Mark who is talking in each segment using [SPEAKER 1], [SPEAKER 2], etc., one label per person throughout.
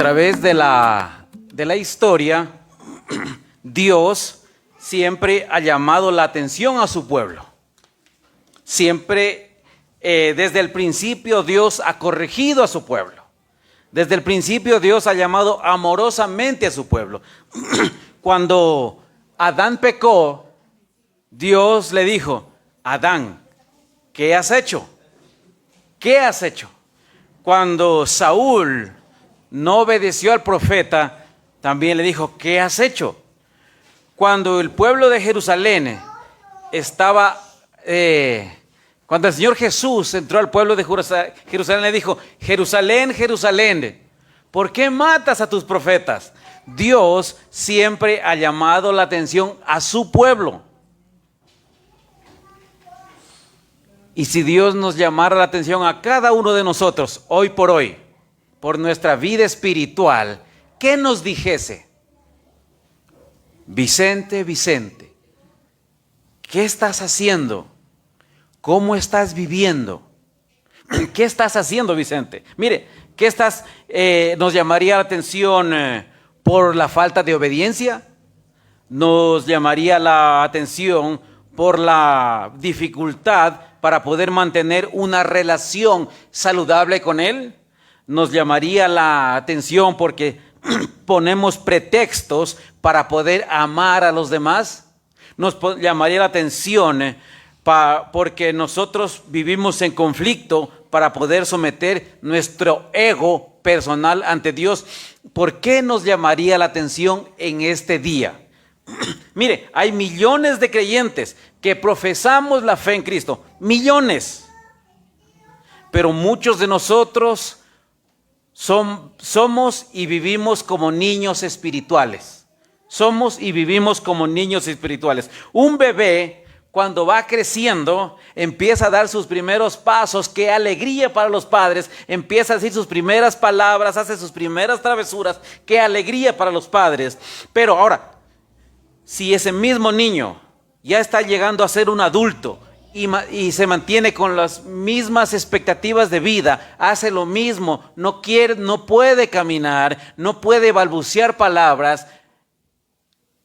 [SPEAKER 1] través de la historia, Dios siempre ha llamado la atención a su pueblo. Siempre, desde el principio, Dios ha corregido a su pueblo. Desde el principio, Dios ha llamado amorosamente a su pueblo. Cuando Adán pecó, Dios le dijo: Adán, ¿qué has hecho? ¿Qué has hecho? Cuando Saúl no obedeció al profeta, también le dijo: ¿qué has hecho? Cuando el pueblo de Jerusalén estaba, cuando el Señor Jesús entró al pueblo de Jerusalén, le dijo: Jerusalén, Jerusalén, ¿por qué matas a tus profetas? Dios siempre ha llamado la atención a su pueblo. Y si Dios nos llamara la atención a cada uno de nosotros, hoy, por nuestra vida espiritual, ¿qué nos dijese? Vicente, Vicente, ¿qué estás haciendo? ¿Cómo estás viviendo? ¿Qué estás haciendo, Vicente? Mire, nos llamaría la atención por la falta de obediencia? ¿Nos llamaría la atención por la dificultad para poder mantener una relación saludable con Él? ¿Nos llamaría la atención porque ponemos pretextos para poder amar a los demás? ¿Nos llamaría la atención porque nosotros vivimos en conflicto para poder someter nuestro ego personal ante Dios? ¿Por qué nos llamaría la atención en este día? Mire, hay millones de creyentes que profesamos la fe en Cristo, millones, pero muchos de nosotros somos y vivimos como niños espirituales. Somos y vivimos como niños espirituales. Un bebé, cuando va creciendo, empieza a dar sus primeros pasos. Qué alegría para los padres. Empieza a decir sus primeras palabras, hace sus primeras travesuras. Qué alegría para los padres. Pero ahora, si ese mismo niño ya está llegando a ser un adulto y se mantiene con las mismas expectativas de vida, hace lo mismo, no puede caminar, no puede balbucear palabras,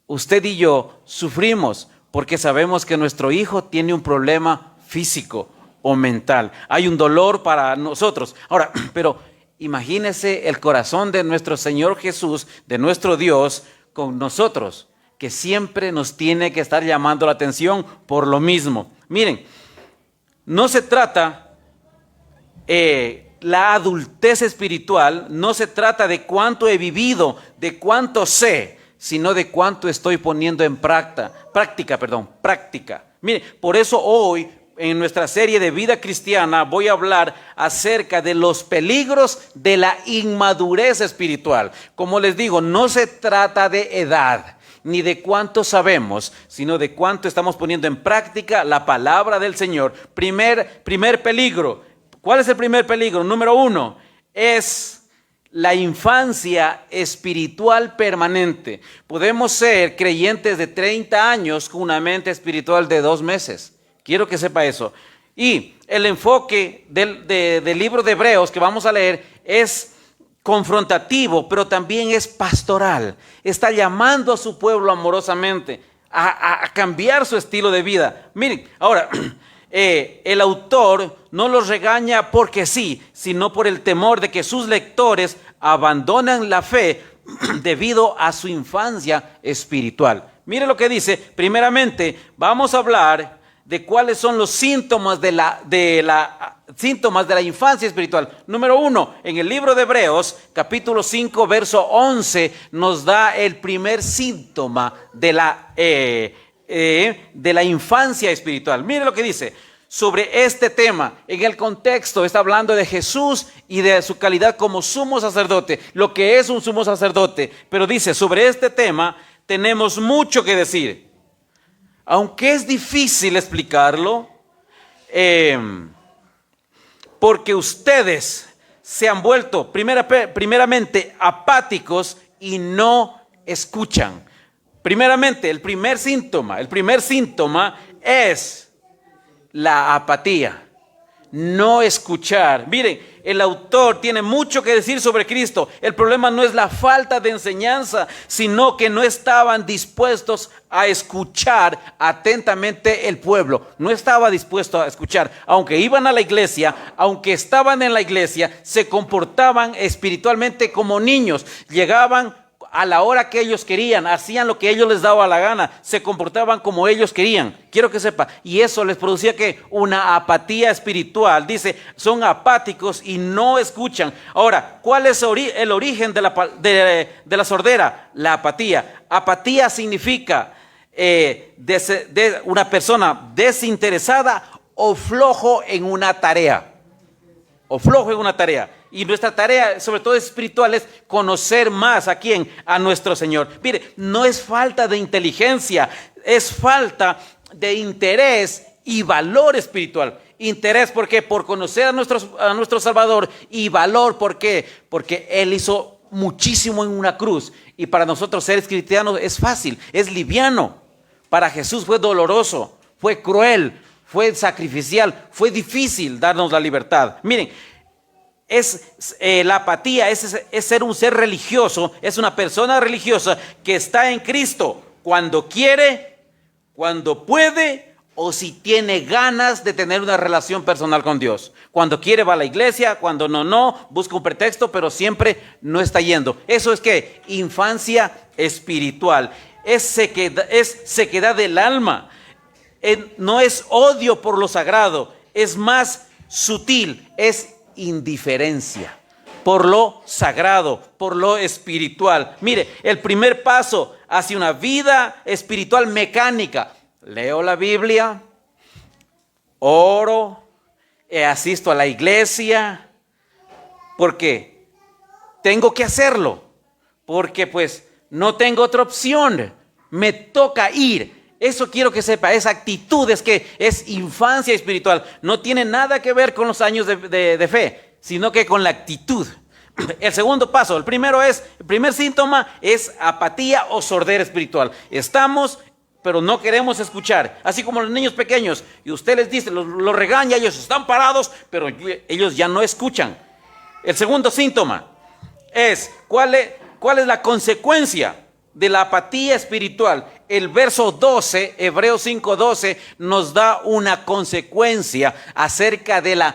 [SPEAKER 1] usted y yo sufrimos porque sabemos que nuestro hijo tiene un problema físico o mental. Hay un dolor para nosotros. Ahora, pero imagínese el corazón de nuestro Señor Jesús, de nuestro Dios, con nosotros, que siempre nos tiene que estar llamando la atención por lo mismo. Miren, no se trata, la adultez espiritual, no se trata de cuánto he vivido, de cuánto sé, sino de cuánto estoy poniendo en práctica. Mire, por eso hoy, en nuestra serie de vida cristiana, voy a hablar acerca de los peligros de la inmadurez espiritual. Como les digo, no se trata de edad, ni de cuánto sabemos, sino de cuánto estamos poniendo en práctica la palabra del Señor. Primer peligro. ¿Cuál es el primer peligro? Número 1, es la infancia espiritual permanente. Podemos ser creyentes de 30 años con una mente espiritual de 2 meses. Quiero que sepa eso. Y el enfoque del libro de Hebreos que vamos a leer es confrontativo, pero también es pastoral. Está llamando a su pueblo amorosamente a cambiar su estilo de vida. Miren, ahora, el autor no los regaña porque sí, sino por el temor de que sus lectores abandonan la fe debido a su infancia espiritual. Mire lo que dice. Primeramente, vamos a hablar de cuáles son los síntomas de la infancia espiritual. Número 1, en el libro de Hebreos, capítulo 5, verso 11, nos da el primer síntoma de la infancia espiritual. Mire lo que dice sobre este tema. En el contexto está hablando de Jesús y de su calidad como sumo sacerdote, lo que es un sumo sacerdote. Pero dice, sobre este tema tenemos mucho que decir. Aunque es difícil explicarlo, porque ustedes se han vuelto primeramente apáticos y no escuchan. Primeramente, el primer síntoma es la apatía. no escuchar. Miren, el autor tiene mucho que decir sobre Cristo. El problema no es la falta de enseñanza, sino que no estaban dispuestos a escuchar atentamente el pueblo. No estaba dispuesto a escuchar. Aunque iban a la iglesia, aunque estaban en la iglesia, se comportaban espiritualmente como niños. Llegaban a la hora que ellos querían, hacían lo que ellos les daba la gana, se comportaban como ellos querían. Quiero que sepa, y eso les producía que una apatía espiritual. Dice, son apáticos y no escuchan. Ahora, ¿cuál es el origen de la sordera? La apatía. Apatía significa de una persona desinteresada o flojo en una tarea. O flojo en una tarea. Y nuestra tarea, sobre todo espiritual, es conocer más a quién, a nuestro Señor. Mire, no es falta de inteligencia, es falta de interés y valor espiritual. Interés, ¿por qué? Por conocer a nuestro Salvador. Y valor, ¿por qué? Porque Él hizo muchísimo en una cruz. Y para nosotros seres cristianos es fácil, es liviano. Para Jesús fue doloroso, fue cruel, fue sacrificial, fue difícil darnos la libertad. Miren, la apatía es ser un ser religioso, es una persona religiosa que está en Cristo cuando quiere, cuando puede o si tiene ganas de tener una relación personal con Dios. Cuando quiere va a la iglesia, cuando no, busca un pretexto, pero siempre no está yendo. Eso es que infancia espiritual, es sequedad del alma, no es odio por lo sagrado, es más sutil, es indiferencia por lo sagrado, por lo espiritual. Mire, el primer paso hacia una vida espiritual mecánica: leo la Biblia, oro, asisto a la iglesia, porque tengo que hacerlo, porque pues no tengo otra opción, me toca ir. Eso quiero que sepa, esa actitud es que es infancia espiritual. No tiene nada que ver con los años de fe, sino que con la actitud. El segundo paso, el primer síntoma es apatía o sordera espiritual. Estamos, pero no queremos escuchar. Así como los niños pequeños, y usted les dice, los regaña, ellos están parados, pero ellos ya no escuchan. El segundo síntoma es, ¿cuál es la consecuencia de la apatía espiritual? El verso 12, Hebreos 5:12, nos da una consecuencia acerca de la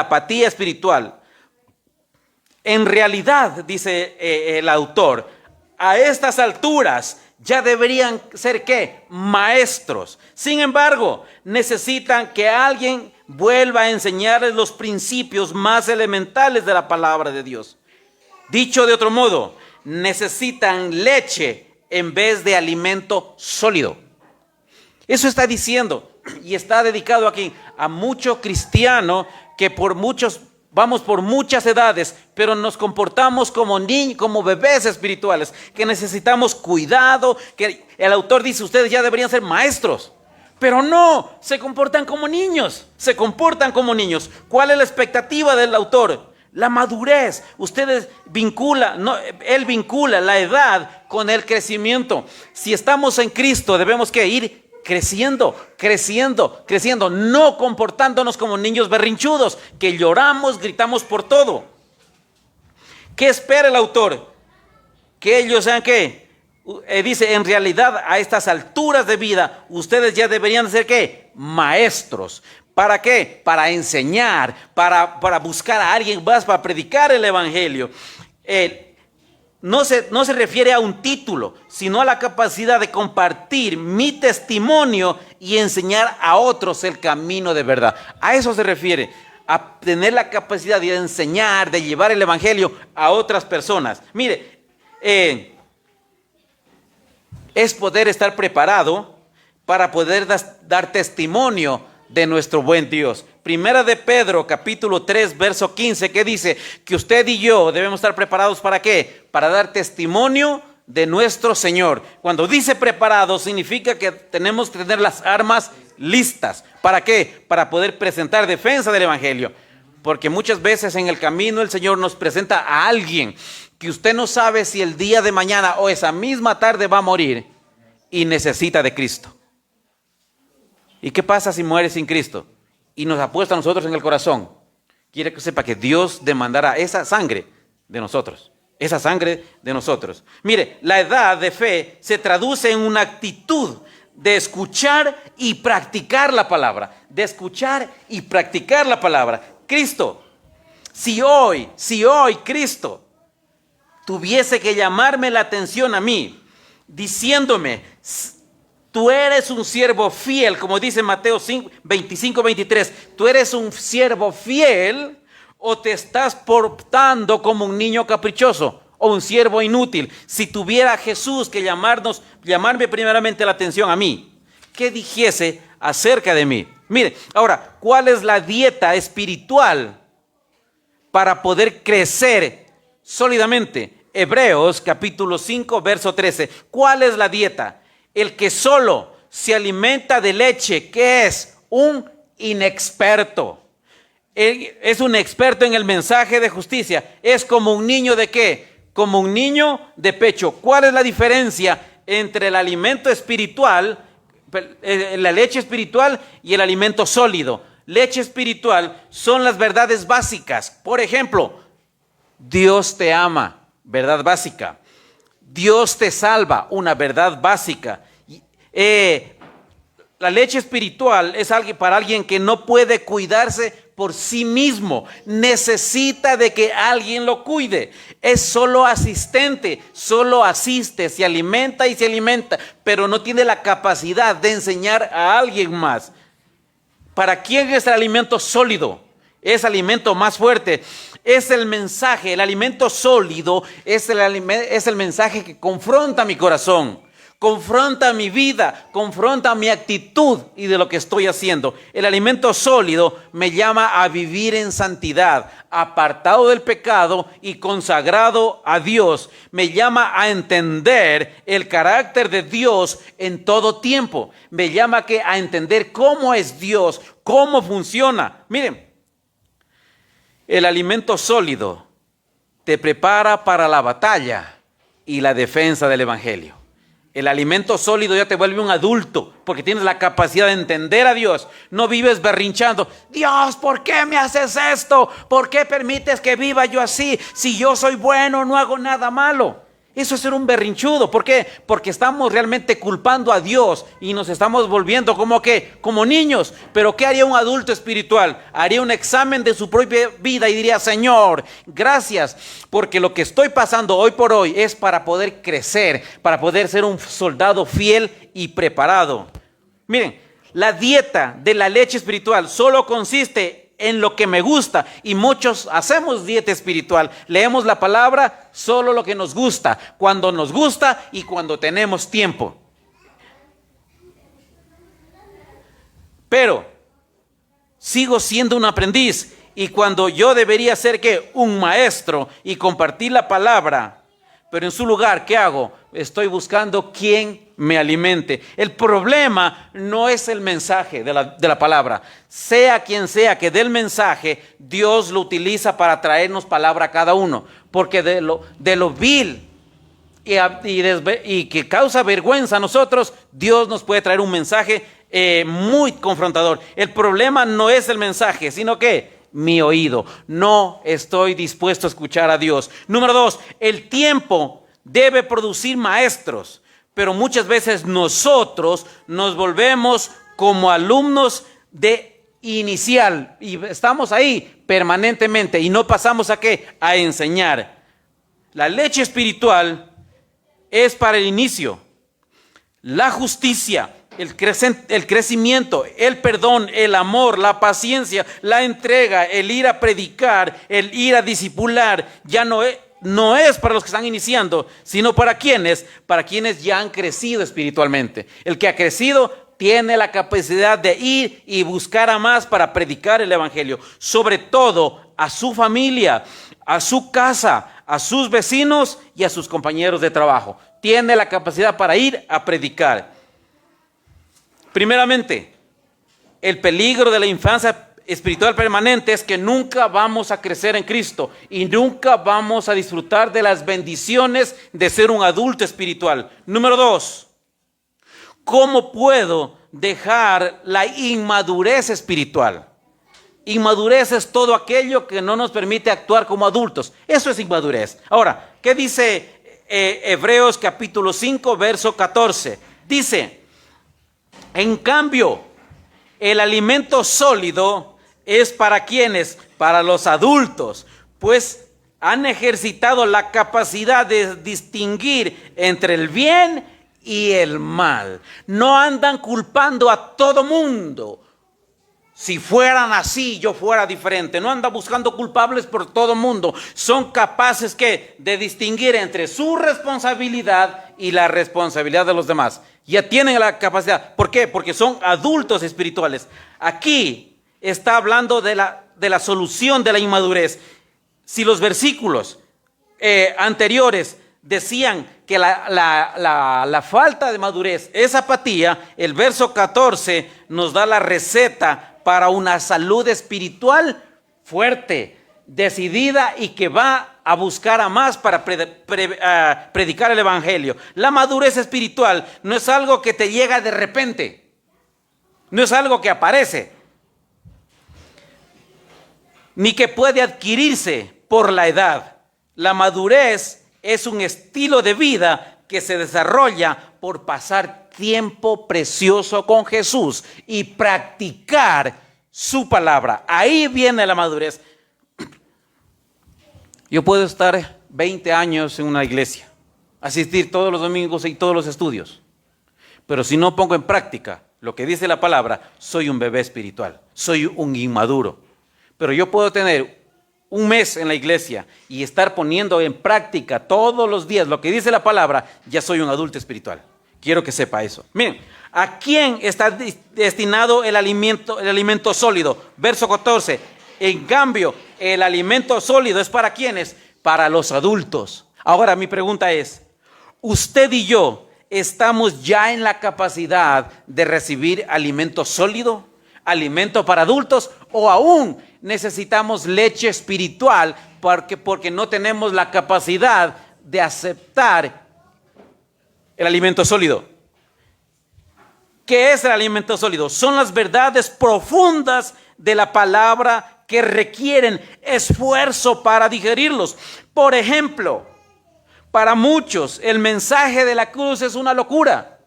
[SPEAKER 1] apatía espiritual. En realidad, dice el autor, a estas alturas ya deberían ser ¿qué? Maestros. Sin embargo, necesitan que alguien vuelva a enseñarles los principios más elementales de la palabra de Dios. Dicho de otro modo, necesitan leche en vez de alimento sólido. Eso está diciendo, y está dedicado aquí a mucho cristiano que vamos por muchas edades, pero nos comportamos como niños, como bebés espirituales, que necesitamos cuidado, que el autor dice, ustedes ya deberían ser maestros. Pero no, se comportan como niños, ¿Cuál es la expectativa del autor? La madurez. Él vincula la edad con el crecimiento. Si estamos en Cristo, debemos que ir creciendo, no comportándonos como niños berrinchudos, que lloramos, gritamos por todo. ¿Qué espera el autor? Que ellos sean ¿qué? Dice, en realidad, a estas alturas de vida, ustedes ya deberían ser ¿qué? Maestros. ¿Para qué? Para enseñar, para buscar a alguien más, para predicar el evangelio. No se refiere a un título, sino a la capacidad de compartir mi testimonio y enseñar a otros el camino de verdad. A eso se refiere, a tener la capacidad de enseñar, de llevar el evangelio a otras personas. Mire, es poder estar preparado para poder dar testimonio de nuestro buen Dios. Primera de Pedro, capítulo 3, verso 15, que dice que usted y yo debemos estar preparados ¿para qué? Para dar testimonio de nuestro Señor. Cuando dice preparado, significa que tenemos que tener las armas listas. ¿Para qué? Para poder presentar defensa del evangelio. Porque muchas veces en el camino el Señor nos presenta a alguien que usted no sabe si el día de mañana o esa misma tarde va a morir y necesita de Cristo. ¿Y qué pasa si muere sin Cristo? y nos ha puesto a nosotros en el corazón. Quiere que sepa que Dios demandará esa sangre de nosotros. Esa sangre de nosotros. Mire, la edad de fe se traduce en una actitud de escuchar y practicar la palabra. De escuchar y practicar la palabra. Cristo, si hoy Cristo tuviese que llamarme la atención a mí, diciéndome, tú eres un siervo fiel, como dice Mateo 25, 23, tú eres un siervo fiel, o te estás portando como un niño caprichoso o un siervo inútil. Si tuviera Jesús que llamarme primeramente la atención a mí, ¿qué dijese acerca de mí? Mire, ahora, ¿cuál es la dieta espiritual para poder crecer sólidamente? Hebreos capítulo 5, verso 13. ¿Cuál es la dieta? El que solo se alimenta de leche, que es un inexperto. Él es un experto en el mensaje de justicia. Es como un niño ¿de qué? Como un niño de pecho. ¿Cuál es la diferencia entre el alimento espiritual, la leche espiritual y el alimento sólido? Leche espiritual son las verdades básicas. Por ejemplo, Dios te ama, verdad básica. Dios te salva, una verdad básica. La leche espiritual es para alguien que no puede cuidarse por sí mismo. Necesita de que alguien lo cuide. Es solo asistente, solo asiste, se alimenta, pero no tiene la capacidad de enseñar a alguien más. ¿Para quién es el alimento sólido? Es alimento más fuerte. Es el mensaje, el alimento sólido es el mensaje que confronta mi corazón. Confronta mi vida, confronta mi actitud y de lo que estoy haciendo. El alimento sólido me llama a vivir en santidad, apartado del pecado y consagrado a Dios. Me llama a entender el carácter de Dios en todo tiempo. Me llama a entender cómo es Dios, cómo funciona. Miren, el alimento sólido te prepara para la batalla y la defensa del evangelio. El alimento sólido ya te vuelve un adulto porque tienes la capacidad de entender a Dios. No vives berrinchando. Dios, ¿por qué me haces esto? ¿Por qué permites que viva yo así? Si yo soy bueno, no hago nada malo. Eso es ser un berrinchudo. ¿Por qué? Porque estamos realmente culpando a Dios y nos estamos volviendo como niños. Pero ¿qué haría un adulto espiritual? Haría un examen de su propia vida y diría, Señor, gracias, porque lo que estoy pasando hoy por hoy es para poder crecer, para poder ser un soldado fiel y preparado. Miren, la dieta de la leche espiritual solo consiste en lo que me gusta, y muchos hacemos dieta espiritual. Leemos la palabra solo lo que nos gusta, cuando nos gusta y cuando tenemos tiempo. Pero sigo siendo un aprendiz, y cuando yo debería ser un maestro y compartir la palabra, pero en su lugar, ¿qué hago? Estoy buscando quién me alimente. El problema no es el mensaje de la palabra. Sea quien sea que dé el mensaje, Dios lo utiliza para traernos palabra a cada uno. Porque de lo vil y que causa vergüenza a nosotros, Dios nos puede traer un mensaje muy confrontador. El problema no es el mensaje, sino que mi oído. No estoy dispuesto a escuchar a Dios. Número 2, el tiempo debe producir maestros, pero muchas veces nosotros nos volvemos como alumnos de inicial y estamos ahí permanentemente y no pasamos a enseñar. La leche espiritual es para el inicio. La justicia, el crecimiento, el perdón, el amor, la paciencia, la entrega, el ir a predicar, el ir a discipular, ya no es para los que están iniciando, sino para quienes ya han crecido espiritualmente. El que ha crecido tiene la capacidad de ir y buscar a más para predicar el evangelio, sobre todo a su familia, a su casa, a sus vecinos y a sus compañeros de trabajo. Tiene la capacidad para ir a predicar. Primeramente, el peligro de la infancia espiritual permanente es que nunca vamos a crecer en Cristo y nunca vamos a disfrutar de las bendiciones de ser un adulto espiritual. Número 2, ¿cómo puedo dejar la inmadurez espiritual? Inmadurez es todo aquello que no nos permite actuar como adultos. Eso es inmadurez. Ahora, ¿qué dice Hebreos capítulo 5, verso 14? Dice, en cambio, el alimento sólido es para quienes, para los adultos, pues han ejercitado la capacidad de distinguir entre el bien y el mal. No andan culpando a todo mundo. Si fueran así, yo fuera diferente. No andan buscando culpables por todo mundo. Son capaces de distinguir entre su responsabilidad y la responsabilidad de los demás. Ya tienen la capacidad. ¿Por qué? Porque son adultos espirituales. Aquí está hablando de la solución de la inmadurez. Si los versículos anteriores decían que la falta de madurez es apatía, el verso 14 nos da la receta para una salud espiritual fuerte, decidida y que va a buscar a más para predicar el evangelio. La madurez espiritual no es algo que te llega de repente, no es algo que aparece, ni que puede adquirirse por la edad. La madurez es un estilo de vida que se desarrolla por pasar tiempo precioso con Jesús y practicar su palabra. Ahí viene la madurez. Yo puedo estar 20 años en una iglesia, asistir todos los domingos y todos los estudios, pero si no pongo en práctica lo que dice la palabra, soy un bebé espiritual, soy un inmaduro. Pero yo puedo tener un mes en la iglesia y estar poniendo en práctica todos los días lo que dice la palabra, ya soy un adulto espiritual. Quiero que sepa eso. Miren, ¿a quién está destinado el alimento sólido? Verso 14. En cambio, el alimento sólido es para ¿quiénes? Para los adultos. Ahora mi pregunta es, ¿usted y yo estamos ya en la capacidad de recibir alimento sólido? ¿Alimento para adultos? ¿O aún necesitamos leche espiritual porque no tenemos la capacidad de aceptar el alimento sólido? ¿Qué es el alimento sólido? Son las verdades profundas de la palabra que requieren esfuerzo para digerirlos. Por ejemplo, para muchos el mensaje de la cruz es una locura.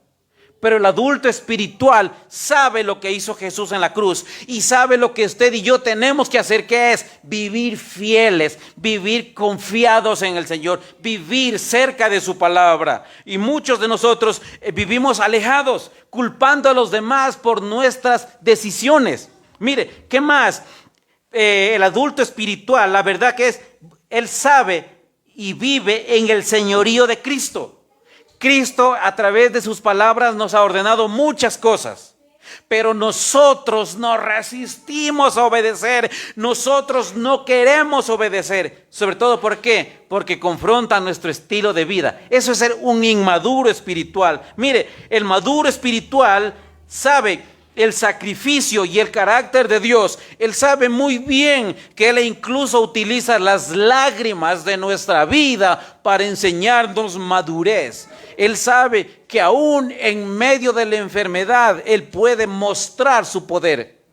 [SPEAKER 1] Pero el adulto espiritual sabe lo que hizo Jesús en la cruz y sabe lo que usted y yo tenemos que hacer, que es vivir fieles, vivir confiados en el Señor, vivir cerca de su palabra. Y muchos de nosotros vivimos alejados, culpando a los demás por nuestras decisiones. Mire, ¿qué más? El adulto espiritual, la verdad que es, él sabe y vive en el señorío de Cristo. Cristo a través de sus palabras nos ha ordenado muchas cosas, pero nosotros nos resistimos a obedecer, nosotros no queremos obedecer. ¿Sobre todo por qué? Porque confronta nuestro estilo de vida. Eso es ser un inmaduro espiritual. Mire, el maduro espiritual sabe el sacrificio y el carácter de Dios. Él sabe muy bien que Él incluso utiliza las lágrimas de nuestra vida para enseñarnos madurez. Él sabe que aún en medio de la enfermedad Él puede mostrar su poder.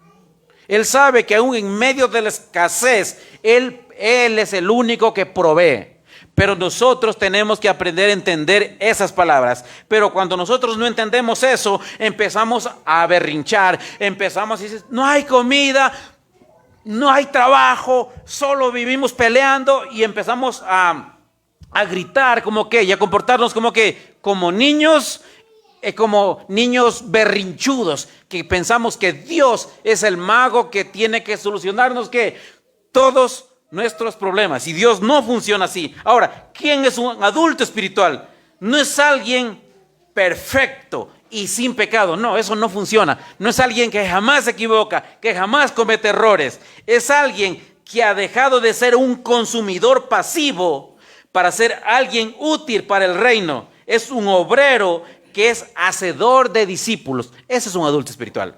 [SPEAKER 1] Él sabe que aún en medio de la escasez Él es el único que provee. Pero nosotros tenemos que aprender a entender esas palabras. Pero cuando nosotros no entendemos eso, empezamos a berrinchar, empezamos a decir, no hay comida, no hay trabajo, solo vivimos peleando, y empezamos a gritar y a comportarnos como niños berrinchudos, que pensamos que Dios es el mago que tiene que solucionarnos todos nuestros problemas, y Dios no funciona así. Ahora, ¿quién es un adulto espiritual? No es alguien perfecto y sin pecado. No, eso no funciona. No es alguien que jamás se equivoca, que jamás comete errores. Es alguien que ha dejado de ser un consumidor pasivo para ser alguien útil para el reino. Es un obrero que es hacedor de discípulos. Ese es un adulto espiritual.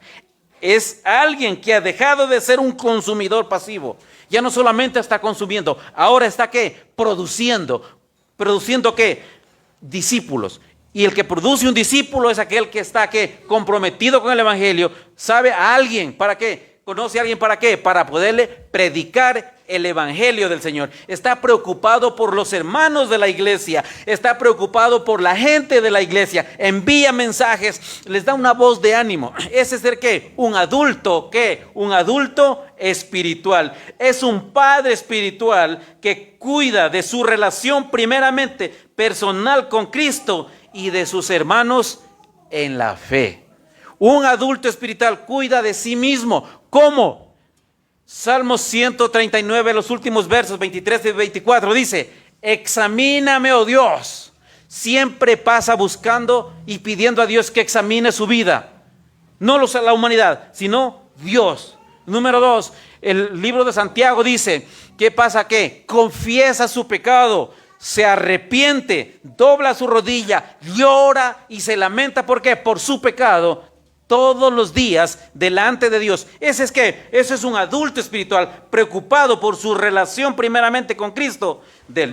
[SPEAKER 1] Es alguien que ha dejado de ser un consumidor pasivo. Ya no solamente está consumiendo, ahora está produciendo discípulos. Y el que produce un discípulo es aquel que está comprometido con el evangelio, sabe a alguien para ¿Conoce a alguien para qué? Para poderle predicar el evangelio del Señor. Está preocupado por los hermanos de la iglesia. Está preocupado por la gente de la iglesia. Envía mensajes, les da una voz de ánimo. Ese es el ¿qué? Un adulto, ¿qué? Un adulto espiritual. Es un padre espiritual que cuida de su relación primeramente personal con Cristo y de sus hermanos en la fe. Un adulto espiritual cuida de sí mismo. ¿Cómo? Salmo 139, los últimos versos 23 y 24 dice: examíname, oh Dios. Siempre pasa buscando y pidiendo a Dios que examine su vida. No la humanidad, sino Dios. Número 2, el libro de Santiago dice: ¿qué pasa? ¿Qué? Confiesa su pecado, se arrepiente, dobla su rodilla, llora y se lamenta. ¿Por qué? Por su pecado todos los días delante de Dios. Ese es un adulto espiritual preocupado por su relación primeramente con Cristo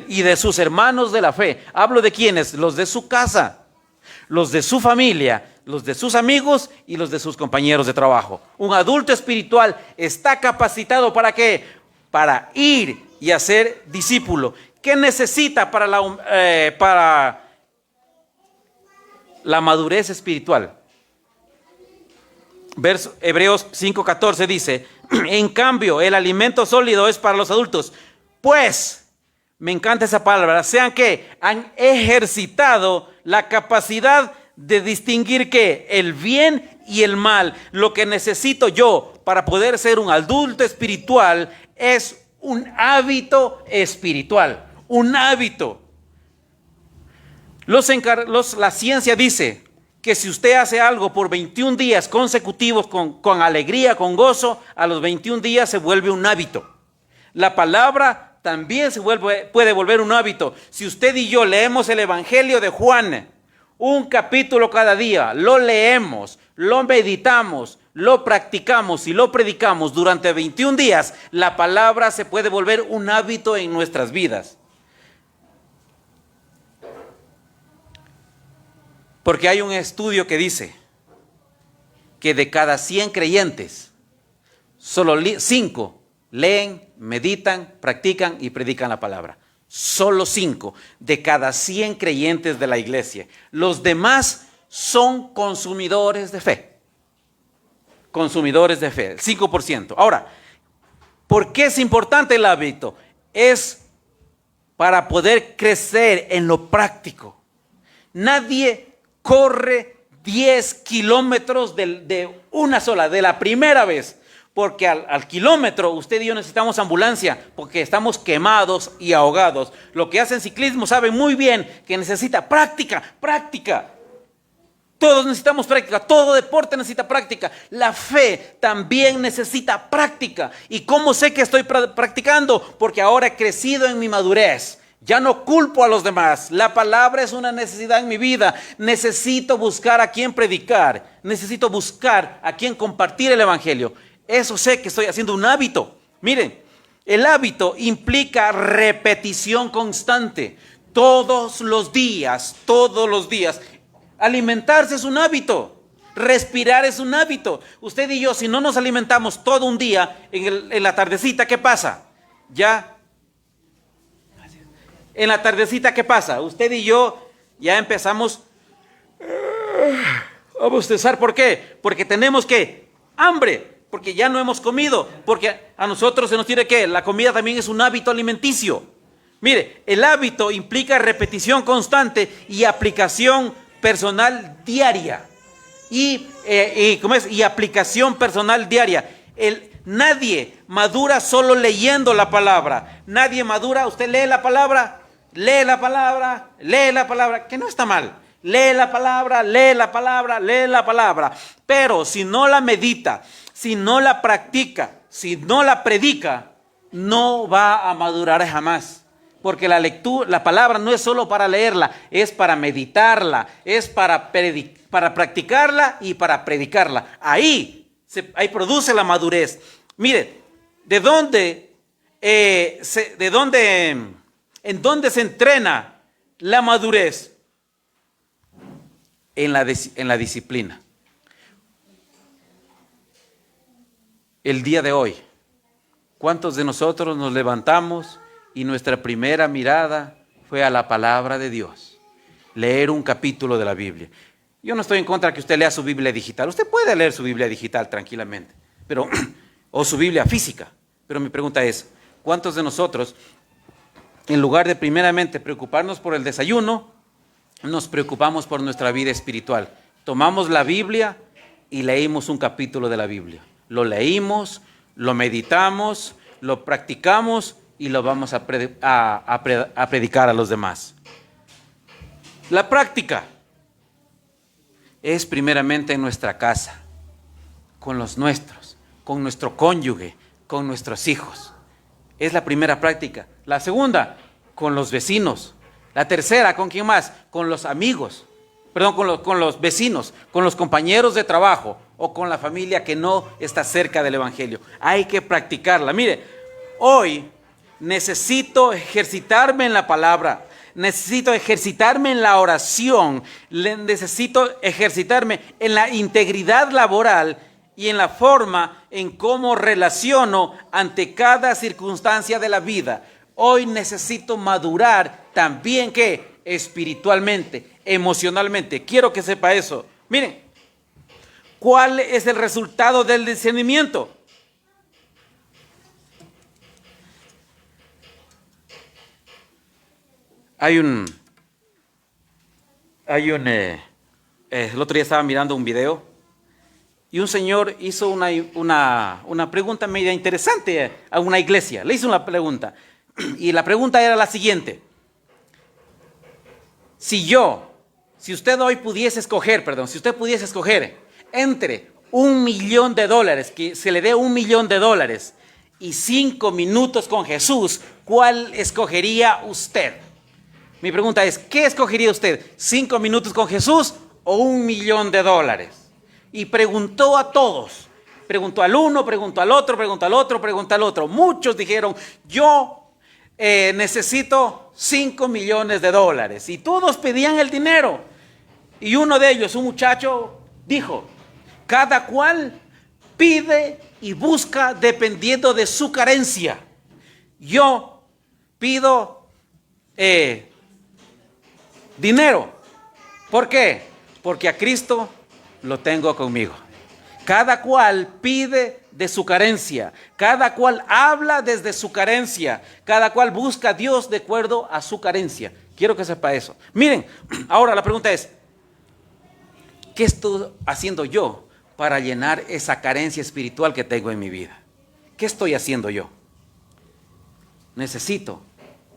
[SPEAKER 1] y de sus hermanos de la fe. Hablo de quiénes: los de su casa, los de su familia, los de sus amigos y los de sus compañeros de trabajo. Un adulto espiritual está capacitado ¿para qué? Para ir y hacer discípulo. ¿Qué necesita para la madurez espiritual? Hebreos 5:14 dice: en cambio, el alimento sólido es para los adultos, pues, me encanta esa palabra, sean que han ejercitado la capacidad de distinguir que el bien y el mal. Lo que necesito yo para poder ser un adulto espiritual es un hábito espiritual, un hábito. La ciencia dice que si usted hace algo por 21 días consecutivos con alegría, con gozo, a los 21 días se vuelve un hábito. La palabra también puede volver un hábito. Si usted y yo leemos el Evangelio de Juan, un capítulo cada día, lo leemos, lo meditamos, lo practicamos y lo predicamos durante 21 días, la palabra se puede volver un hábito en nuestras vidas. Porque hay un estudio que dice que de cada 100 creyentes, solo 5 leen, meditan, practican y predican la palabra. Solo 5 de cada 100 creyentes de la iglesia. Los demás son consumidores de fe. Consumidores de fe, el 5%. Ahora, ¿por qué es importante el hábito? Es para poder crecer en lo práctico. Nadie corre 10 kilómetros de una sola, de la primera vez. Porque al kilómetro usted y yo necesitamos ambulancia, porque estamos quemados y ahogados. Lo que hacen ciclismo saben muy bien que necesita práctica. Todos necesitamos práctica, todo deporte necesita práctica. La fe también necesita práctica. ¿Y cómo sé que estoy practicando? Porque ahora he crecido en mi madurez. Ya no culpo a los demás. La palabra es una necesidad en mi vida. Necesito buscar a quien predicar. Necesito buscar a quien compartir el evangelio. Eso sé que estoy haciendo un hábito. Miren, el hábito implica repetición constante. Todos los días. Alimentarse es un hábito. Respirar es un hábito. Usted y yo, si no nos alimentamos todo un día, en la tardecita, ¿qué pasa? En la tardecita, ¿qué pasa? Usted y yo ya empezamos a bostezar. ¿Por qué? Porque tenemos hambre, porque ya no hemos comido, porque a nosotros se nos tiene la comida también es un hábito alimenticio. Mire, el hábito implica repetición constante y aplicación personal diaria. Y aplicación personal diaria. Nadie madura solo leyendo la palabra. Nadie madura, usted lee la palabra, que no está mal. Lee la palabra. Pero si no la medita, si no la practica, si no la predica, no va a madurar jamás. Porque la palabra no es solo para leerla, es para meditarla, es para practicarla y para predicarla. Ahí produce la madurez. Mire, ¿en dónde se entrena la madurez? En la disciplina. el día de hoy, ¿cuántos de nosotros nos levantamos y nuestra primera mirada fue a la palabra de Dios? Leer un capítulo de la Biblia. Yo no estoy en contra de que usted lea su Biblia digital. Usted puede leer su Biblia digital tranquilamente, o su Biblia física. Pero mi pregunta es, ¿cuántos de nosotros, en lugar de primeramente preocuparnos por el desayuno, nos preocupamos por nuestra vida espiritual? Tomamos la Biblia y leímos un capítulo de la Biblia. Lo leímos, lo meditamos, lo practicamos y lo vamos a predicar a los demás. La práctica es primeramente en nuestra casa, con los nuestros, con nuestro cónyuge, con nuestros hijos. Es la primera práctica. La segunda, con los vecinos. La tercera, ¿con quién más? Con los amigos. Perdón, con los vecinos, con los compañeros de trabajo o con la familia que no está cerca del Evangelio. Hay que practicarla. Mire, hoy necesito ejercitarme en la palabra. Necesito ejercitarme en la oración, necesito ejercitarme en la integridad laboral y en la forma en cómo relaciono ante cada circunstancia de la vida. Hoy necesito madurar también, ¿qué? Espiritualmente, emocionalmente. Quiero que sepa eso. Miren, ¿cuál es el resultado del discernimiento? El otro día estaba mirando un video y un señor hizo una pregunta media interesante a una iglesia. Le hizo una pregunta y la pregunta era la siguiente. Si usted hoy pudiese escoger entre $1.000.000, que se le dé $1.000.000 y 5 minutos con Jesús, ¿cuál escogería usted? Mi pregunta es, ¿qué escogería usted? ¿5 minutos con Jesús o $1.000.000? Y preguntó a todos. Preguntó al uno, preguntó al otro, preguntó al otro, preguntó al otro. Muchos dijeron, yo necesito $5.000.000. Y todos pedían el dinero. Y uno de ellos, un muchacho, dijo, cada cual pide y busca dependiendo de su carencia. Yo pido dinero. ¿Por qué? Porque a Cristo lo tengo conmigo. Cada cual pide de su carencia. Cada cual habla desde su carencia. Cada cual busca a Dios de acuerdo a su carencia. Quiero que sepa eso. Miren, ahora la pregunta es, ¿qué estoy haciendo yo para llenar esa carencia espiritual que tengo en mi vida? ¿Qué estoy haciendo yo? Necesito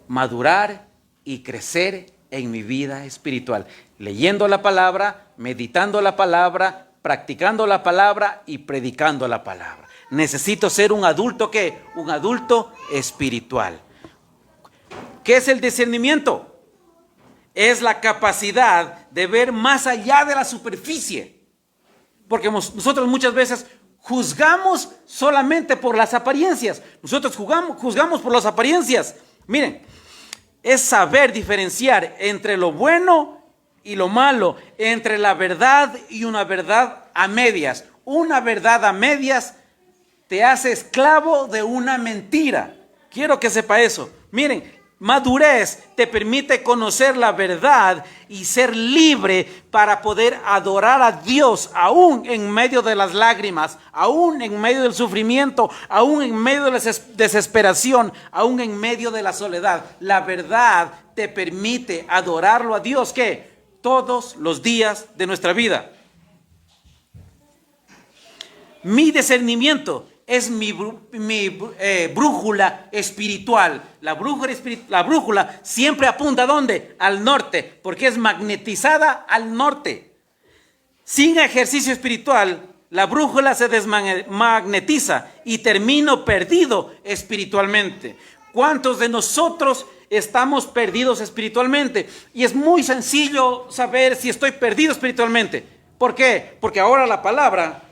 [SPEAKER 1] madurar y crecer en mi vida espiritual, leyendo la palabra, meditando la palabra, practicando la palabra y predicando la palabra. Necesito ser un adulto, ¿qué? Un adulto espiritual. ¿Qué es el discernimiento? Es la capacidad de ver más allá de la superficie. Porque nosotros muchas veces juzgamos solamente por las apariencias. Nosotros juzgamos por las apariencias. Miren, es saber diferenciar entre lo bueno y lo malo, entre la verdad y una verdad a medias. Una verdad a medias te hace esclavo de una mentira. Quiero que sepa eso. Miren, madurez te permite conocer la verdad y ser libre para poder adorar a Dios aún en medio de las lágrimas, aún en medio del sufrimiento, aún en medio de la desesperación, aún en medio de la soledad. La verdad te permite adorarlo a Dios, ¿qué? Todos los días de nuestra vida. Mi discernimiento es mi brújula espiritual. La brújula siempre apunta ¿a dónde? Al norte, porque es magnetizada al norte. Sin ejercicio espiritual, la brújula se desmagnetiza y termino perdido espiritualmente. ¿Cuántos de nosotros estamos perdidos espiritualmente? Y es muy sencillo saber si estoy perdido espiritualmente. ¿Por qué? Porque ahora la palabra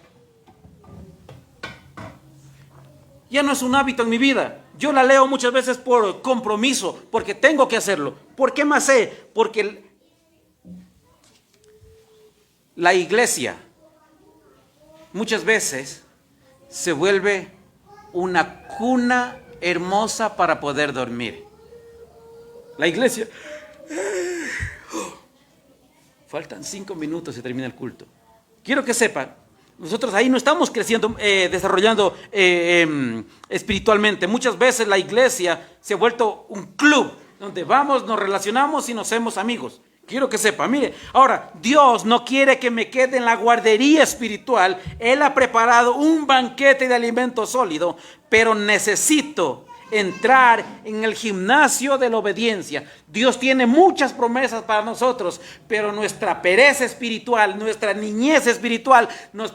[SPEAKER 1] ya no es un hábito en mi vida. Yo la leo muchas veces por compromiso, porque tengo que hacerlo. ¿Por qué más sé? Porque la iglesia muchas veces se vuelve una cuna hermosa para poder dormir. La iglesia. Faltan 5 minutos y termina el culto. Quiero que sepan, nosotros ahí no estamos creciendo, desarrollando espiritualmente. Muchas veces la iglesia se ha vuelto un club donde vamos, nos relacionamos y nos hacemos amigos. Quiero que sepa, mire, ahora, Dios no quiere que me quede en la guardería espiritual. Él ha preparado un banquete de alimento sólido, pero necesito entrar en el gimnasio de la obediencia. Dios tiene muchas promesas para nosotros, pero nuestra pereza espiritual, nuestra niñez espiritual nos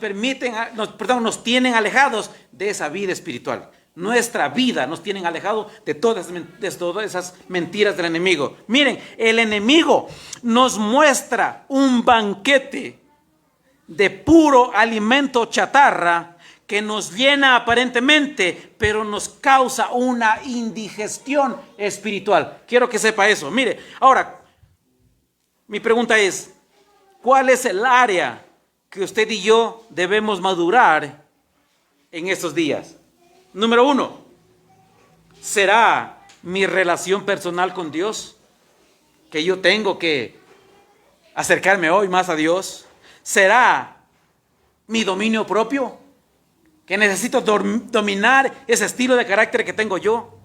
[SPEAKER 1] tienen alejados de esa vida espiritual. Nuestra vida nos tienen alejados de todas esas mentiras del enemigo. Miren, el enemigo nos muestra un banquete de puro alimento chatarra que nos llena aparentemente, pero nos causa una indigestión espiritual. Quiero que sepa eso. Mire, ahora, mi pregunta es, ¿cuál es el área que usted y yo debemos madurar en estos días? Número 1, ¿será mi relación personal con Dios? Que yo tengo que acercarme hoy más a Dios. ¿Será mi dominio propio? Que necesito dominar ese estilo de carácter que tengo yo.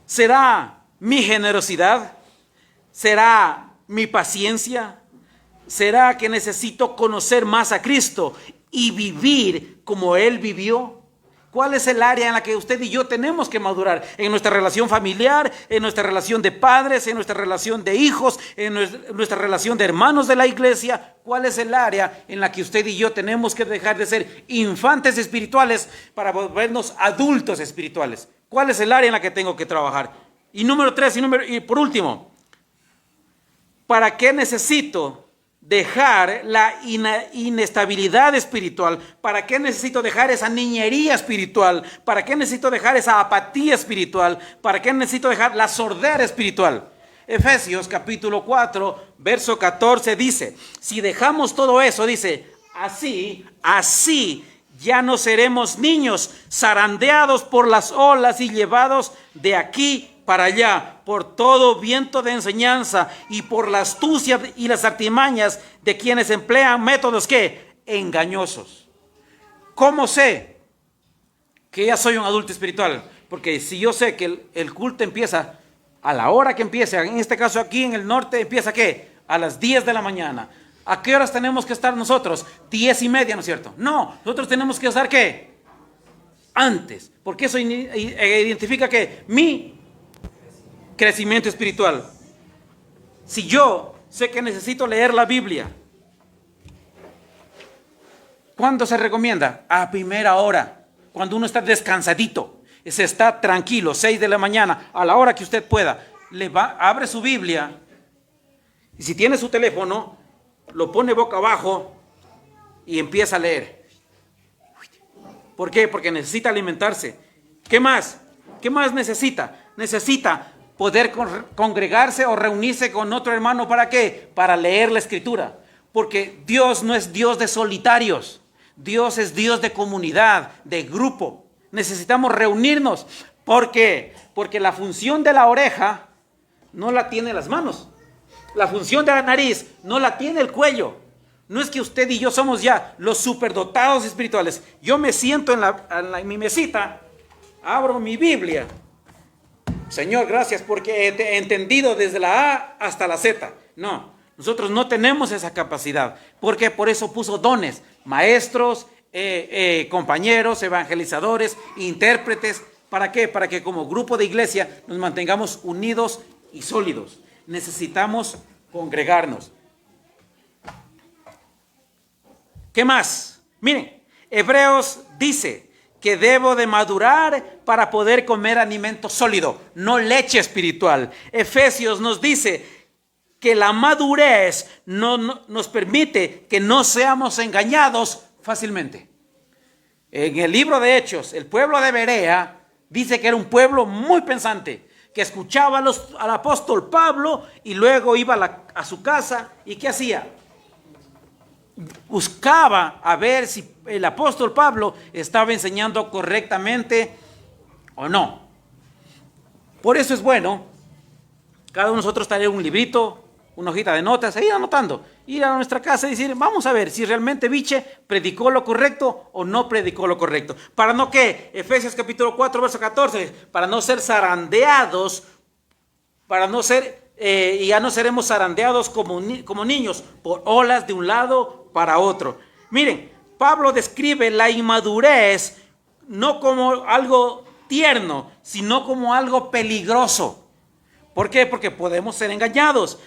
[SPEAKER 1] ¿Será mi generosidad? ¿Será mi paciencia? ¿Será que necesito conocer más a Cristo y vivir como Él vivió? ¿Cuál es el área en la que usted y yo tenemos que madurar? En nuestra relación familiar, en nuestra relación de padres, en nuestra relación de hijos, en nuestra relación de hermanos de la iglesia. ¿Cuál es el área en la que usted y yo tenemos que dejar de ser infantes espirituales para volvernos adultos espirituales? ¿Cuál es el área en la que tengo que trabajar? Y número 3, y por último, ¿para qué necesito dejar la inestabilidad espiritual? ¿Para qué necesito dejar esa niñería espiritual? ¿Para qué necesito dejar esa apatía espiritual? ¿Para qué necesito dejar la sordera espiritual? Efesios capítulo 4, verso 14 dice, si dejamos todo eso, dice, así ya no seremos niños zarandeados por las olas y llevados de aquí para allá, por todo viento de enseñanza y por la astucia y las artimañas de quienes emplean métodos ¿qué? Engañosos. ¿Cómo sé que ya soy un adulto espiritual? Porque si yo sé que el culto empieza a la hora que empiece, en este caso aquí en el norte empieza ¿qué? A las 10 de la mañana. ¿A qué horas tenemos que estar nosotros? 10:30, ¿no es cierto? No, nosotros tenemos que estar ¿qué? Antes, porque eso identifica que mi crecimiento espiritual. Si yo sé que necesito leer la Biblia, ¿cuándo se recomienda? A primera hora, cuando uno está descansadito, se está tranquilo, 6 de la mañana, a la hora que usted pueda, abre su Biblia y si tiene su teléfono, lo pone boca abajo y empieza a leer. ¿Por qué? Porque necesita alimentarse. ¿Qué más? ¿Qué más necesita? Necesita poder congregarse o reunirse con otro hermano. ¿Para qué? Para leer la Escritura. Porque Dios no es Dios de solitarios. Dios es Dios de comunidad, de grupo. Necesitamos reunirnos. ¿Por qué? Porque la función de la oreja no la tiene las manos. La función de la nariz no la tiene el cuello. No es que usted y yo somos ya los superdotados espirituales. Yo me siento en mi mesita, abro mi Biblia. Señor, gracias porque he entendido desde la A hasta la Z. No, nosotros no tenemos esa capacidad. Porque por eso puso dones, maestros, compañeros, evangelizadores, intérpretes. ¿Para qué? Para que como grupo de iglesia nos mantengamos unidos y sólidos. Necesitamos congregarnos. ¿Qué más? Miren, Hebreos dice que debo de madurar para poder comer alimento sólido, no leche espiritual. Efesios nos dice que la madurez no nos permite que no seamos engañados fácilmente. En el libro de Hechos, el pueblo de Berea dice que era un pueblo muy pensante, que escuchaba al apóstol Pablo y luego iba a su casa y ¿qué hacía? Buscaba a ver si el apóstol Pablo estaba enseñando correctamente o no. Por eso es bueno cada uno de nosotros tener un librito, una hojita de notas, e ir anotando, ir a nuestra casa y decir, vamos a ver si realmente Viche predicó lo correcto o no predicó lo correcto. Para no que, Efesios capítulo 4, verso 14, para no ser zarandeados, para no ser, y ya no seremos zarandeados como niños por olas de un lado para otro. Miren, Pablo describe la inmadurez no como algo tierno, sino como algo peligroso. ¿Por qué? Porque podemos ser engañados.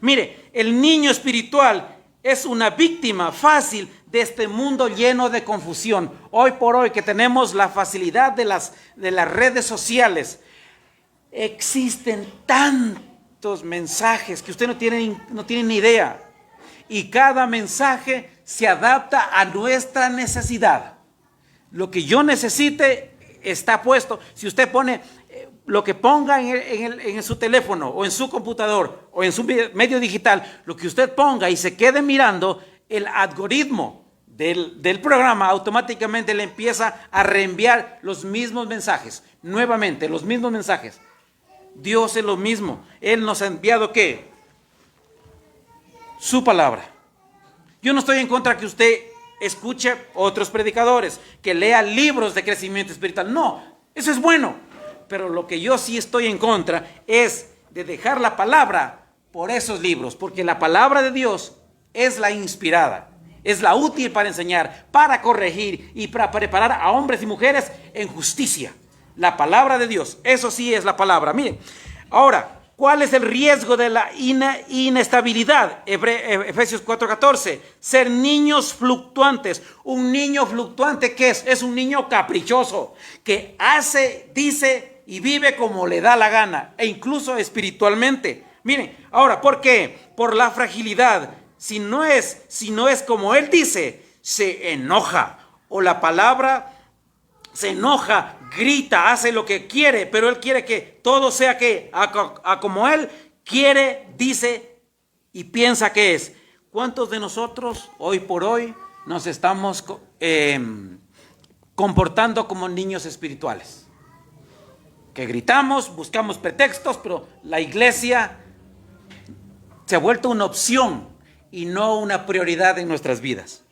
[SPEAKER 1] Mire, el niño espiritual es una víctima fácil de este mundo lleno de confusión. Hoy por hoy que tenemos la facilidad de las redes sociales, existen tantos mensajes que usted no tiene ni idea. Y cada mensaje se adapta a nuestra necesidad. Lo que yo necesite está puesto. Si usted pone lo que ponga en su teléfono o en su computador o en su medio digital, lo que usted ponga y se quede mirando, el algoritmo del programa automáticamente le empieza a reenviar los mismos mensajes, nuevamente los mismos mensajes. Dios es lo mismo. Él nos ha enviado ¿qué? Su palabra. Yo no estoy en contra que usted escuche otros predicadores, que lea libros de crecimiento espiritual. No, eso es bueno. Pero lo que yo sí estoy en contra es de dejar la palabra por esos libros, porque la palabra de Dios es la inspirada, es la útil para enseñar, para corregir y para preparar a hombres y mujeres en justicia. La palabra de Dios, eso sí es la palabra. Miren, ahora, ¿cuál es el riesgo de la inestabilidad? Efesios 4:14, ser niños fluctuantes. Un niño fluctuante, ¿qué es? Es un niño caprichoso, que hace, dice y vive como le da la gana, e incluso espiritualmente. Miren, ahora, ¿por qué? Por la fragilidad. Si no es como él dice, se enoja. O la palabra se enoja, grita, hace lo que quiere, pero él quiere que todo sea que a como él quiere, dice y piensa que es. ¿Cuántos de nosotros hoy por hoy nos estamos comportando como niños espirituales? Que gritamos, buscamos pretextos, pero la iglesia se ha vuelto una opción y no una prioridad en nuestras vidas.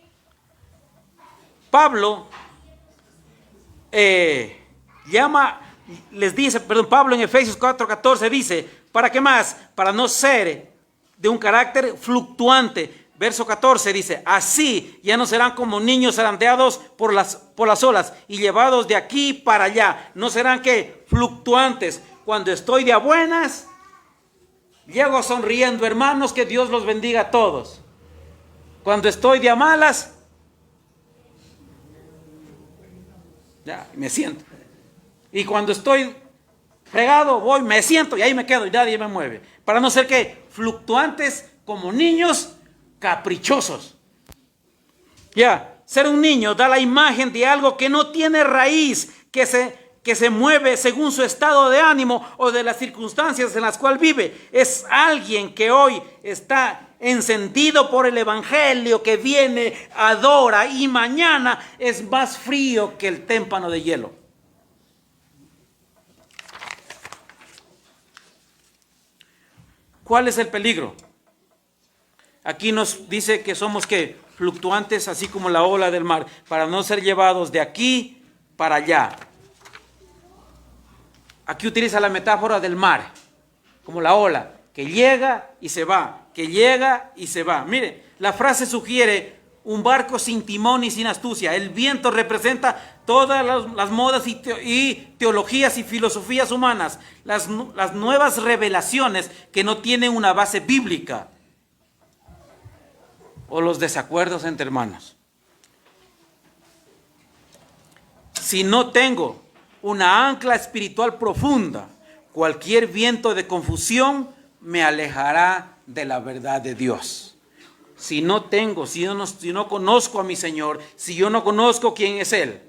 [SPEAKER 1] Pablo Pablo en Efesios 4:14 dice, ¿para qué más? Para no ser de un carácter fluctuante. Verso 14 dice, así ya no serán como niños zarandeados por las olas y llevados de aquí para allá. No serán ¿qué? Fluctuantes. Cuando estoy de a buenas, llego sonriendo, hermanos, que Dios los bendiga a todos. Cuando estoy de a malas, ya me siento. Y cuando estoy fregado, voy, me siento y ahí me quedo y nadie me mueve. Para no ser ¿qué? Fluctuantes como niños caprichosos. Ser un niño da la imagen de algo que no tiene raíz, que se mueve según su estado de ánimo o de las circunstancias en las cuales vive. Es alguien que hoy está encendido por el evangelio, que viene, adora y mañana es más frío que el témpano de hielo. ¿Cuál es el peligro? Aquí nos dice que somos ¿qué? Fluctuantes, así como la ola del mar, para no ser llevados de aquí para allá. Aquí utiliza la metáfora del mar, como la ola, que llega y se va, que llega y se va. Mire, la frase sugiere un barco sin timón y sin astucia. El viento representa todas las modas y teologías y filosofías humanas, las nuevas revelaciones que no tienen una base bíblica, o los desacuerdos entre hermanos. Si no tengo una ancla espiritual profunda, cualquier viento de confusión me alejará de la verdad de Dios. Si no conozco a mi Señor, si yo no conozco quién es Él,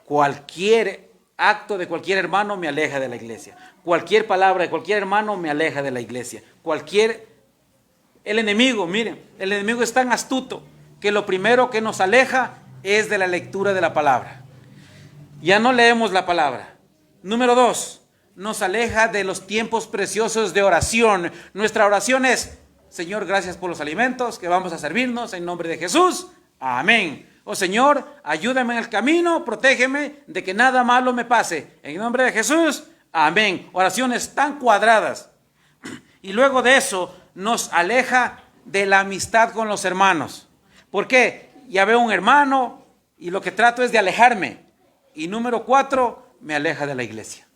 [SPEAKER 1] cualquier acto de cualquier hermano me aleja de la iglesia. Cualquier palabra de cualquier hermano me aleja de la iglesia. El enemigo, miren, el enemigo es tan astuto que lo primero que nos aleja es de la lectura de la palabra. Ya no leemos la palabra. Número 2, nos aleja de los tiempos preciosos de oración. Nuestra oración es: Señor, gracias por los alimentos que vamos a servirnos en nombre de Jesús. Amén. Oh Señor, ayúdame en el camino, protégeme de que nada malo me pase. En nombre de Jesús. Amén. Oraciones tan cuadradas. Y luego de eso nos aleja de la amistad con los hermanos. ¿Por qué? Ya veo un hermano y lo que trato es de alejarme. Y número 4, me aleja de la iglesia.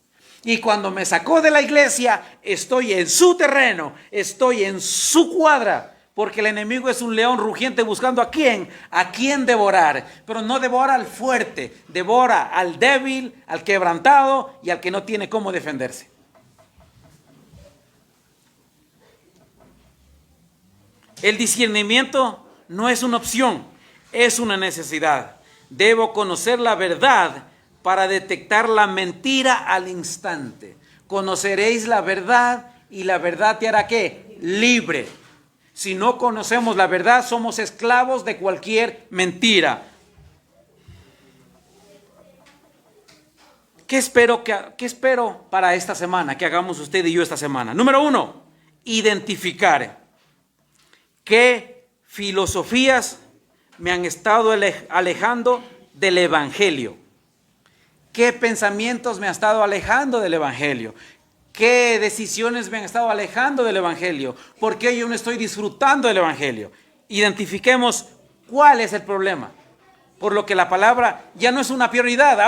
[SPEAKER 1] Y cuando me sacó de la iglesia, estoy en su terreno, estoy en su cuadra. Porque el enemigo es un león rugiente buscando a quién devorar. Pero no devora al fuerte, devora al débil, al quebrantado y al que no tiene cómo defenderse. El discernimiento no es una opción, es una necesidad. Debo conocer la verdad para detectar la mentira al instante. Conoceréis la verdad y la verdad te hará ¿qué? Libre. Si no conocemos la verdad, somos esclavos de cualquier mentira. ¿Qué espero para esta semana? Que hagamos usted y yo esta semana. Número 1, identificar qué filosofías me han estado alejando del Evangelio. ¿Qué pensamientos me han estado alejando del Evangelio? ¿Qué decisiones me han estado alejando del Evangelio? ¿Por qué yo no estoy disfrutando del Evangelio? Identifiquemos cuál es el problema. Por lo que la palabra ya no es una prioridad.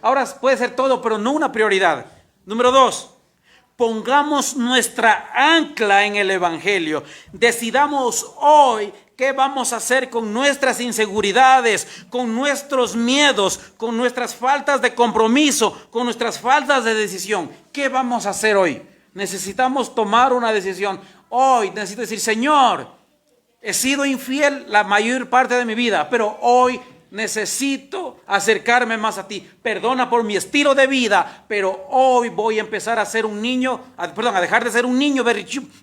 [SPEAKER 1] Ahora puede ser todo, pero no una prioridad. Número 2, pongamos nuestra ancla en el Evangelio. Decidamos hoy qué vamos a hacer con nuestras inseguridades, con nuestros miedos, con nuestras faltas de compromiso, con nuestras faltas de decisión. ¿Qué vamos a hacer hoy? Necesitamos tomar una decisión. Hoy necesito decir: Señor, he sido infiel la mayor parte de mi vida, pero hoy necesito acercarme más a ti. Perdona por mi estilo de vida, pero hoy voy a empezar a ser un niño, a dejar de ser un niño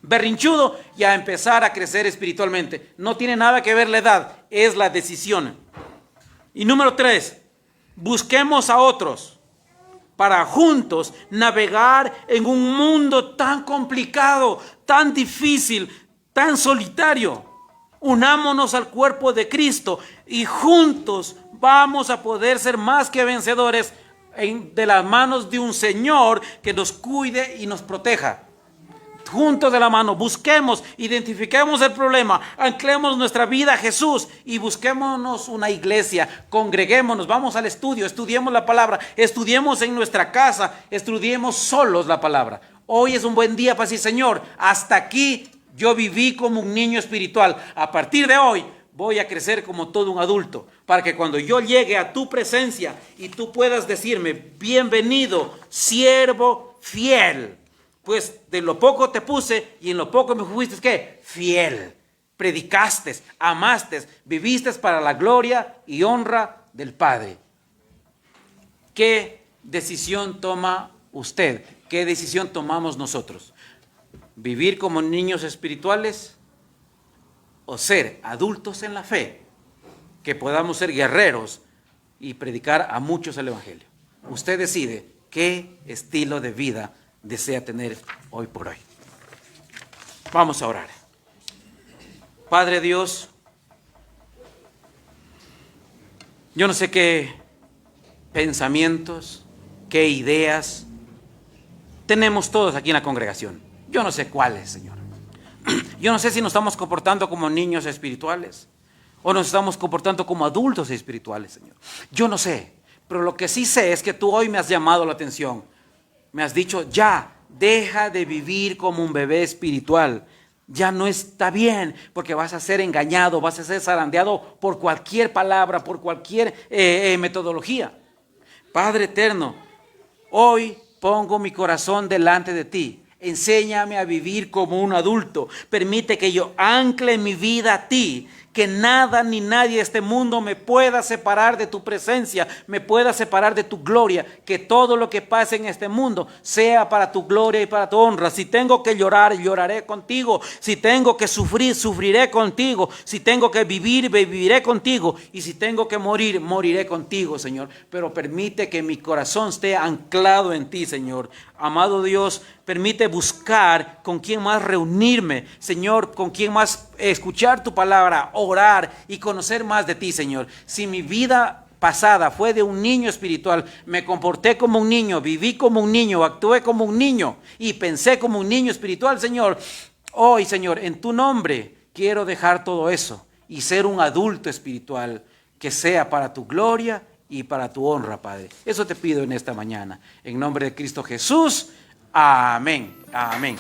[SPEAKER 1] berrinchudo y a empezar a crecer espiritualmente. No tiene nada que ver la edad, es la decisión. Y número 3, busquemos a otros para juntos navegar en un mundo tan complicado, tan difícil, tan solitario. Unámonos al cuerpo de Cristo y juntos vamos a poder ser más que vencedores de las manos de un Señor que nos cuide y nos proteja. Juntos de la mano, busquemos, identifiquemos el problema, anclemos nuestra vida a Jesús y busquémonos una iglesia, congreguémonos, vamos al estudio, estudiemos la palabra, estudiemos en nuestra casa, estudiemos solos la palabra. Hoy es un buen día para decir: Señor, hasta aquí yo viví como un niño espiritual. A partir de hoy voy a crecer como todo un adulto, para que cuando yo llegue a tu presencia y tú puedas decirme: bienvenido, siervo fiel, pues de lo poco te puse y en lo poco me fuiste ¿qué? Fiel. Predicaste, amaste, viviste para la gloria y honra del Padre. ¿Qué decisión toma usted? ¿Qué decisión tomamos nosotros? ¿Vivir como niños espirituales o ser adultos en la fe, que podamos ser guerreros y predicar a muchos el Evangelio? Usted decide qué estilo de vida desea tener hoy por hoy. Vamos a orar. Padre Dios, yo no sé qué pensamientos, qué ideas tenemos todos aquí en la congregación. Yo no sé cuáles, Señor. Yo no sé si nos estamos comportando como niños espirituales o nos estamos comportando como adultos espirituales, Señor. Yo no sé, pero lo que sí sé es que tú hoy me has llamado la atención. Me has dicho: ya, deja de vivir como un bebé espiritual. Ya no está bien, porque vas a ser engañado, vas a ser zarandeado por cualquier palabra, por cualquier metodología. Padre eterno, hoy pongo mi corazón delante de ti. Enséñame a vivir como un adulto. Permite que yo ancle mi vida a ti. que nada ni nadie de este mundo me pueda separar de tu presencia, me pueda separar de tu gloria, que todo lo que pase en este mundo sea para tu gloria y para tu honra. Si tengo que llorar, lloraré contigo. Si tengo que sufrir, sufriré contigo. Si tengo que vivir, viviré contigo. Y si tengo que morir, moriré contigo, Señor. Pero permite que mi corazón esté anclado en ti, Señor. Amado Dios, permite buscar con quién más reunirme, Señor, con quién más escuchar tu palabra, orar y conocer más de ti, Señor. Si mi vida pasada fue de un niño espiritual, me comporté como un niño, viví como un niño, actué como un niño y pensé como un niño espiritual, Señor. Hoy, Señor, en tu nombre quiero dejar todo eso y ser un adulto espiritual que sea para tu gloria y para tu honra, Padre. Eso te pido en esta mañana. En nombre de Cristo Jesús. Amén. Amén.